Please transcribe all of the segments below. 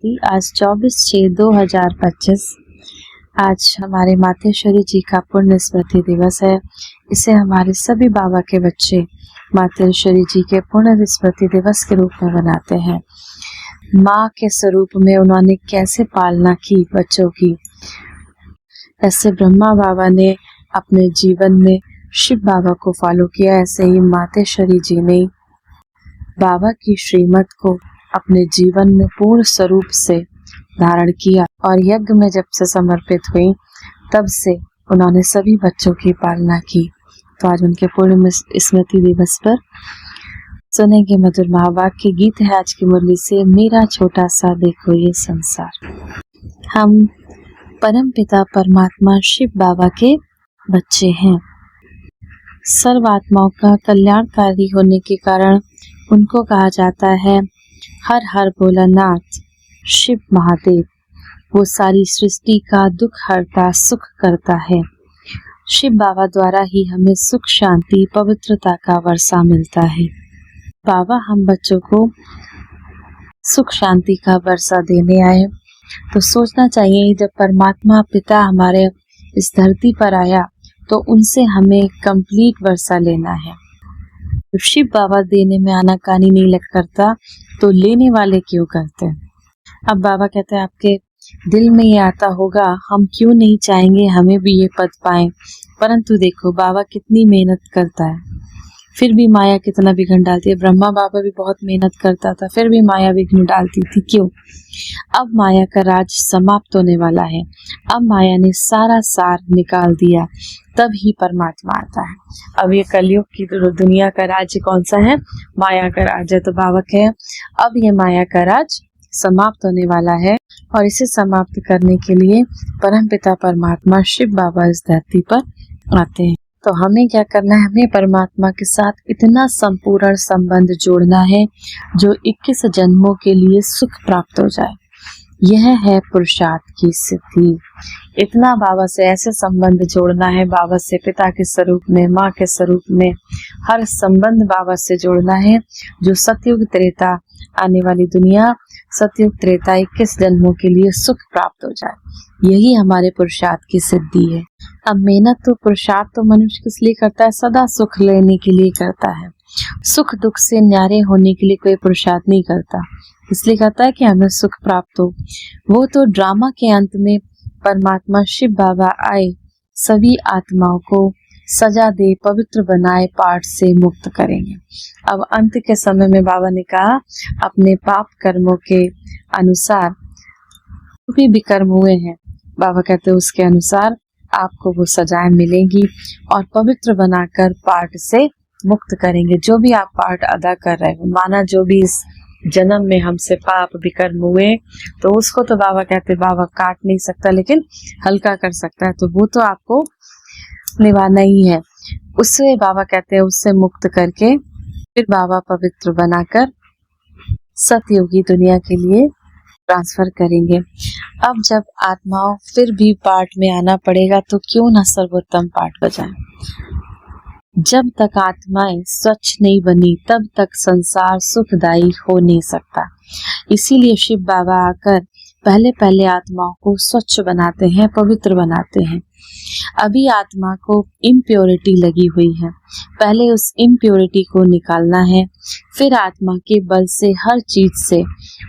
आरती। आज 24/6/2025। आज हमारे मातेश्वरी जी का पुण्य स्मृति दिवस है। इसे हमारे सभी बाबा के बच्चे मातेश्वरी जी के पुण्य स्मृति दिवस के रूप में मनाते हैं। माँ के स्वरूप में उन्होंने कैसे पालना की बच्चों की, ऐसे ब्रह्मा बाबा ने अपने जीवन में शिव बाबा को फॉलो किया, ऐसे ही मातेश्वरी जी ने बाबा की श्रीमत को अपने जीवन में पूर्ण स्वरूप से धारण किया और यज्ञ में जब से समर्पित हुई तब से उन्होंने सभी बच्चों की पालना की। तो आज उनके पुण्य स्मृति दिवस पर सुनेंगे मधुर महावाक्य गीत है आज की मुरली से, मेरा छोटा सा देखो ये संसार। हम परम पिता परमात्मा शिव बाबा के बच्चे हैं। सर्व आत्माओं का कल्याणकारी होने के कारण उनको कहा जाता है हर हर भोलानाथ शिव महादेव। वो सारी सृष्टि का दुख हरता सुख करता है। शिव बाबा द्वारा ही हमें सुख शांति पवित्रता का वर्षा मिलता है। बाबा हम बच्चों को सुख शांति का वर्षा देने आए, तो सोचना चाहिए जब परमात्मा पिता हमारे इस धरती पर आया तो उनसे हमें कंप्लीट वर्षा लेना है। जब शिव बाबा देने में आनाकानी नहीं लग करता तो लेने वाले क्यों करते हैं। अब बाबा कहते हैं आपके दिल में ये आता होगा, हम क्यों नहीं चाहेंगे हमें भी ये पद पाएं। परंतु देखो बाबा कितनी मेहनत करता है, फिर भी माया कितना विघ्न डालती है। ब्रह्मा बाबा भी बहुत मेहनत करता था, फिर भी माया विघ्न डालती थी। क्यों? अब माया का राज समाप्त होने वाला है। अब माया ने सारा सार निकाल दिया, तब ही परमात्मा आता है। अब ये कलयुग की दुनिया का राज्य कौन सा है? माया का राज है। तो बाबा कहे अब ये माया का राज समाप्त होने वाला है और इसे समाप्त करने के लिए परमपिता परमात्मा शिव बाबा इस धरती पर आते हैं। तो हमें क्या करना है? हमें परमात्मा के साथ इतना संपूर्ण संबंध जोड़ना है जो 21 जन्मों के लिए सुख प्राप्त हो जाए। यह है पुरुषार्थ की सिद्धि। इतना बाबा से ऐसे संबंध जोड़ना है, बाबा से पिता के स्वरूप में, माँ के स्वरूप में, हर संबंध बाबा से जोड़ना है जो सतयुग त्रेता आने वाली दुनिया, सतयुग त्रेता 21 जन्मों के लिए सुख प्राप्त हो जाए। यही हमारे पुरुषार्थ की सिद्धि है। अब मेहनत तो पुरुषार्थ तो मनुष्य किस लिए करता है? सदा सुख लेने के लिए करता है। सुख दुख से न्यारे होने के लिए कोई पुरुषार्थ नहीं करता, इसलिए कहता है कि हमें सुख प्राप्त हो। वो तो ड्रामा के अंत में परमात्मा शिव बाबा आए, सभी आत्माओं को सजा दे, पवित्र बनाए, पाठ से मुक्त करेंगे। अब अंत के समय में बाबा ने कहा अपने पाप कर्मों के अनुसार भी विकर्म हुए हैं, बाबा कहते हैं उसके अनुसार आपको वो सजाएं मिलेंगी और पवित्र बनाकर पाठ से मुक्त करेंगे। जो भी आप पाठ अदा कर रहे हो, माना जो भी इस जन्म में हमसे पाप विकर्म हुए, तो उसको तो बाबा कहते बाबा काट नहीं सकता लेकिन हल्का कर सकता है, तो वो तो आपको निभाना ही है। उससे बाबा कहते हैं उससे मुक्त करके फिर बाबा पवित्र बनाकर सतयुगी दुनिया के लिए ट्रांसफर करेंगे। अब जब आत्माओं फिर भी पाठ में आना पड़ेगा तो क्यों ना सर्वोत्तम पाठ बजाएं। जब तक आत्माएं स्वच्छ नहीं बनी तब तक संसार सुखदायी हो नहीं सकता। इसीलिए शिव बाबा आकर पहले पहले आत्माओं को स्वच्छ बनाते हैं, पवित्र बनाते हैं। अभी आत्मा को इम्प्योरिटी लगी हुई है, पहले उस इम्प्योरिटी को निकालना है, फिर आत्मा के बल से हर चीज से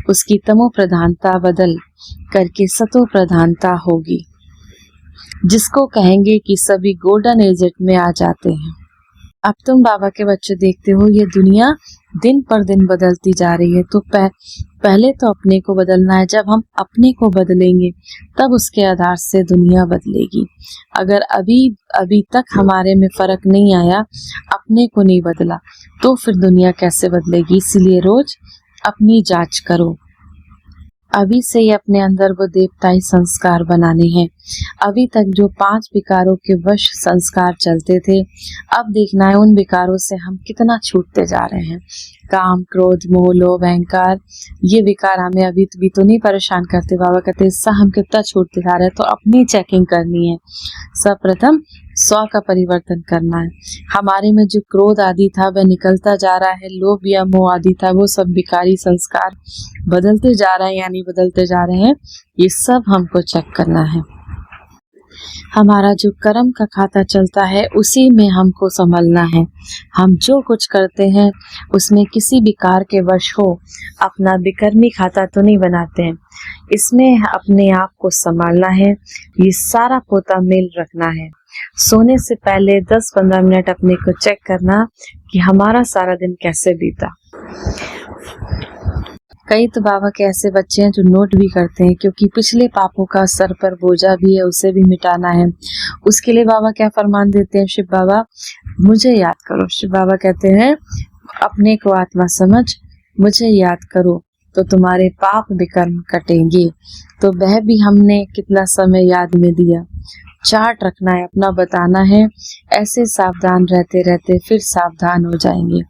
उसकी तमो प्रधानता बदल करके सतो प्रधानता होगी, जिसको कहेंगे कि सभी गोल्डन एज में आ जाते हैं। अब तुम बाबा के बच्चे देखते हो ये दुनिया दिन पर दिन बदलती जा रही है, तो पहले तो अपने को बदलना है। जब हम अपने को बदलेंगे तब उसके आधार से दुनिया बदलेगी। अगर अभी तक हमारे में फर्क नहीं आया, अपने को नहीं बदला, तो फिर दुनिया कैसे बदलेगी। इसीलिए रोज अपनी जांच करो। अभी से ही अपने अंदर वो देवताई संस्कार बनाने हैं। अभी तक जो 5 विकारों के वश संस्कार चलते थे, अब देखना है उन विकारों से हम कितना छूटते जा रहे हैं। काम, क्रोध, मोह, लोभ, अहंकार, ये विकार हमें अभी भी तो नहीं परेशान करते। बाबा कहते इससे हम कितना छूटते जा रहे हैं। तो अपनी चेकिंग करनी है। सर्वप्रथम स्व का परिवर्तन करना है। हमारे में जो क्रोध आदि था वह निकलता जा रहा है, लोभ या मोह आदि था वो सब विकारी संस्कार बदलते जा रहे हैं, यानी बदलते जा रहे हैं। ये सब हमको चेक करना है। हमारा जो कर्म का खाता चलता है उसी में हमको संभलना है। हम जो कुछ करते हैं उसमें किसी विकार के वश हो अपना विकर्मी खाता तो नहीं बनाते हैं। इसमें अपने आप को संभालना है। ये सारा पोता मेल रखना है। सोने से पहले 10-15 मिनट अपने को चेक करना कि हमारा सारा दिन कैसे बीता। कई तो बाबा के ऐसे बच्चे हैं जो नोट भी करते हैं, क्योंकि पिछले पापों का सर पर बोझा भी है, उसे भी मिटाना है। उसके लिए बाबा क्या फरमान देते हैं, शिव बाबा मुझे याद करो। शिव बाबा कहते हैं अपने को आत्मा समझ, मुझे याद करो तो तुम्हारे पाप विकर्म कटेंगे। तो वह भी हमने कितना समय याद में दिया। चार्ट रखना है, अपना बताना है। ऐसे सावधान रहते रहते फिर सावधान हो जाएंगे,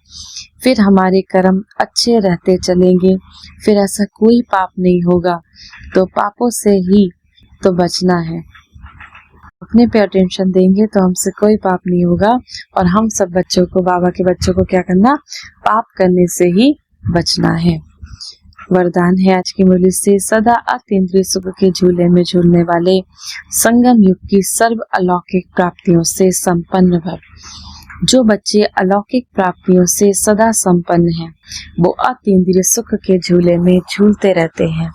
फिर हमारे कर्म अच्छे रहते चलेंगे, फिर ऐसा कोई पाप नहीं होगा। तो पापों से ही तो बचना है। अपने पे अटेंशन देंगे तो हमसे कोई पाप नहीं होगा। और हम सब बच्चों को, बाबा के बच्चों को क्या करना, पाप करने से ही बचना है। वरदान है आज की मुरली से, सदा अतीन्द्रिय सुख के झूले में झूलने वाले संगम युग की सर्व अलौकिक प्राप्तियों से संपन्न भव। जो बच्चे अलौकिक प्राप्तियों से सदा संपन्न हैं वो अतीन्द्रिय सुख के झूले में झूलते रहते हैं।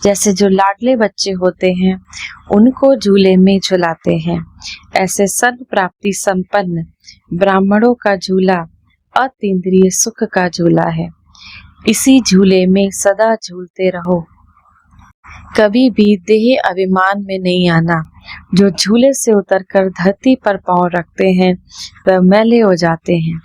जैसे जो लाडले बच्चे होते हैं उनको झूले में झुलाते हैं, ऐसे सर्व प्राप्ति संपन्न ब्राह्मणों का झूला अतीन्द्रिय सुख का झूला है। इसी झूले में सदा झूलते रहो, कभी भी देह अभिमान में नहीं आना। जो झूले से उतरकर धरती पर पांव रखते हैं वह मैले हो जाते हैं।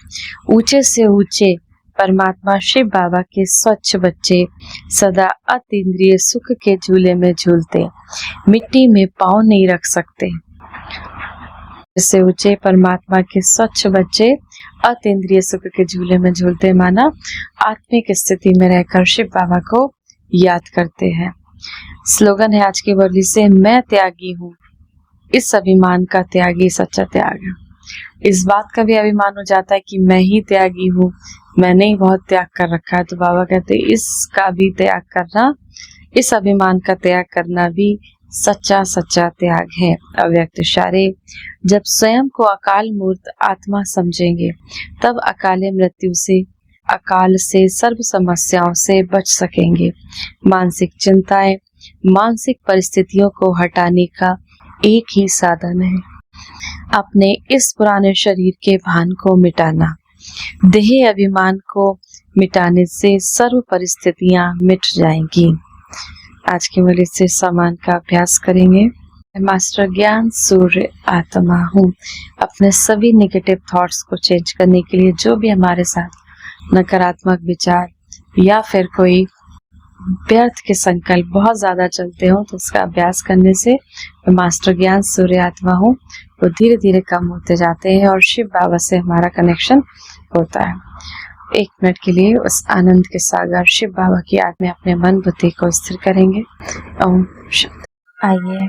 ऊंचे से ऊंचे परमात्मा शिव बाबा के स्वच्छ बच्चे सदा अतीन्द्रिय सुख के झूले में झूलते, मिट्टी में पांव नहीं रख सकते। इससे ऊंचे परमात्मा के स्वच्छ बच्चे अतीन्द्रिय सुख के झूले में झूलते, माना आत्मिक स्थिति में रहकर शिव बाबा को याद करते हैं। स्लोगन है आज की मुरली से, मैं त्यागी हूँ, इस अभिमान का त्यागी सच्चा त्याग है। इस बात का भी अभिमान हो जाता है कि मैं ही त्यागी हूँ, मैंने ही बहुत त्याग कर रखा है। तो बाबा कहते हैं इसका भी त्याग करना, इस अभिमान का त्याग करना भी सच्चा सच्चा त्याग है। अव्यक्त इशारे, जब स्वयं को अकाल मूर्त आत्मा समझेंगे तब अकाले मृत्यु से, अकाल से, सर्व समस्याओं से बच सकेंगे। मानसिक चिंताएं, मानसिक परिस्थितियों को हटाने का एक ही साधन है, अपने इस पुराने शरीर के भान को मिटाना। देह अभिमान को मिटाने से सर्व परिस्थितियां मिट जाएंगी। आज के मुरली से समान का अभ्यास करेंगे। मास्टर ज्ञान सूर्य आत्मा हूँ। अपने सभी नेगेटिव थॉट्स को चेंज करने के लिए जो भी हमारे साथ नकारात्मक विचार या फिर कोई व्यर्थ के संकल्प बहुत ज्यादा चलते हो तो उसका अभ्यास करने से मास्टर ज्ञान सूर्य आत्मा हूँ वो धीरे धीरे कम होते जाते हैं और शिव बाबा से हमारा कनेक्शन होता है। 1 मिनट के लिए उस आनंद के सागर शिव बाबा की याद में अपने मन बुद्धि को स्थिर करेंगे। ओम शांति। आइए